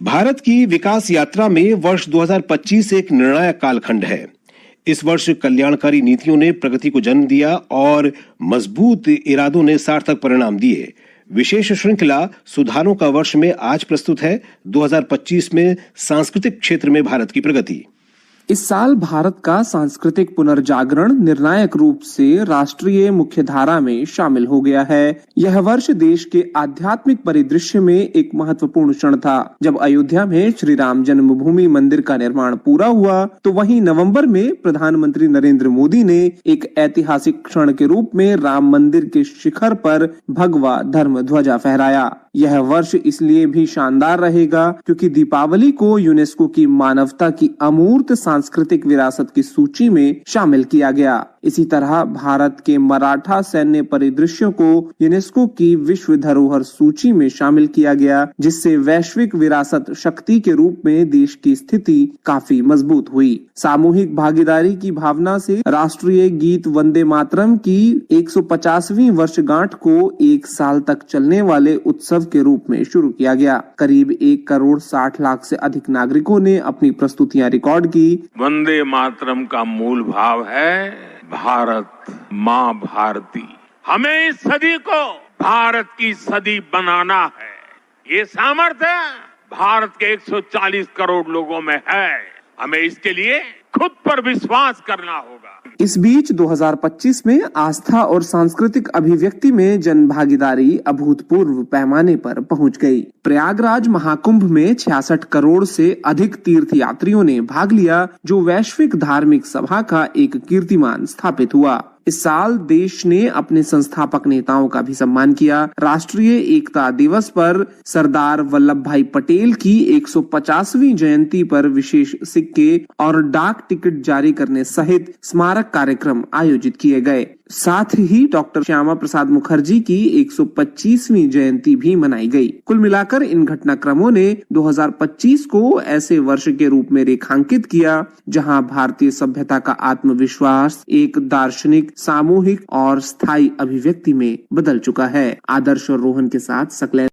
भारत की विकास यात्रा में वर्ष 2025 एक निर्णायक कालखंड है। इस वर्ष कल्याणकारी नीतियों ने प्रगति को जन्म दिया और मजबूत इरादों ने सार्थक परिणाम दिए। विशेष श्रृंखला सुधारों का वर्ष में आज प्रस्तुत है 2025 में सांस्कृतिक क्षेत्र में भारत की प्रगति। इस साल भारत का सांस्कृतिक पुनर्जागरण निर्णायक रूप से राष्ट्रीय मुख्यधारा में शामिल हो गया है। यह वर्ष देश के आध्यात्मिक परिदृश्य में एक महत्वपूर्ण क्षण था। जब अयोध्या में श्री राम जन्मभूमि मंदिर का निर्माण पूरा हुआ, तो वहीं नवंबर में प्रधानमंत्री नरेंद्र मोदी ने एक ऐतिहासिक क्षण के रूप में राम मंदिर के शिखर पर भगवा धर्म ध्वजा फहराया। यह वर्ष इसलिए भी शानदार रहेगा क्योंकि दीपावली को यूनेस्को की मानवता की अमूर्त सांस्कृतिक विरासत की सूची में शामिल किया गया। इसी तरह भारत के मराठा सैन्य परिदृश्यों को यूनेस्को की विश्व धरोहर सूची में शामिल किया गया, जिससे वैश्विक विरासत शक्ति के रूप में देश की स्थिति काफी मजबूत हुई। सामूहिक भागीदारी की भावना से राष्ट्रीय गीत वंदे मातरम की 150वीं वर्षगांठ को एक साल तक चलने वाले उत्सव के रूप में शुरू किया गया। करीब 1 करोड़ 60 लाख से अधिक नागरिकों ने अपनी प्रस्तुतियां रिकॉर्ड की। वंदे मातरम का मूल भाव है भारत माँ भारती। हमें इस सदी को भारत की सदी बनाना है। ये सामर्थ्य भारत के 140 करोड़ लोगों में है। हमें इसके लिए खुद पर विश्वास करना होगा। इस बीच 2025 में आस्था और सांस्कृतिक अभिव्यक्ति में जन भागीदारी अभूतपूर्व पैमाने पर पहुंच गई। प्रयागराज महाकुंभ में 66 करोड़ से अधिक तीर्थ यात्रियों ने भाग लिया, जो वैश्विक धार्मिक सभा का एक कीर्तिमान स्थापित हुआ। इस साल देश ने अपने संस्थापक नेताओं का भी सम्मान किया। राष्ट्रीय एकता दिवस पर सरदार वल्लभ भाई पटेल की 150वीं जयंती पर विशेष सिक्के और डाक टिकट जारी करने सहित स्मारक कार्यक्रम आयोजित किए गए। साथ ही डॉक्टर श्यामा प्रसाद मुखर्जी की 125वीं जयंती भी मनाई गई। कुल मिलाकर इन घटनाक्रमों ने 2025 को ऐसे वर्ष के रूप में रेखांकित किया जहां भारतीय सभ्यता का आत्मविश्वास एक दार्शनिक, सामूहिक और स्थायी अभिव्यक्ति में बदल चुका है। आदर्श और रोहन के साथ सकलैन।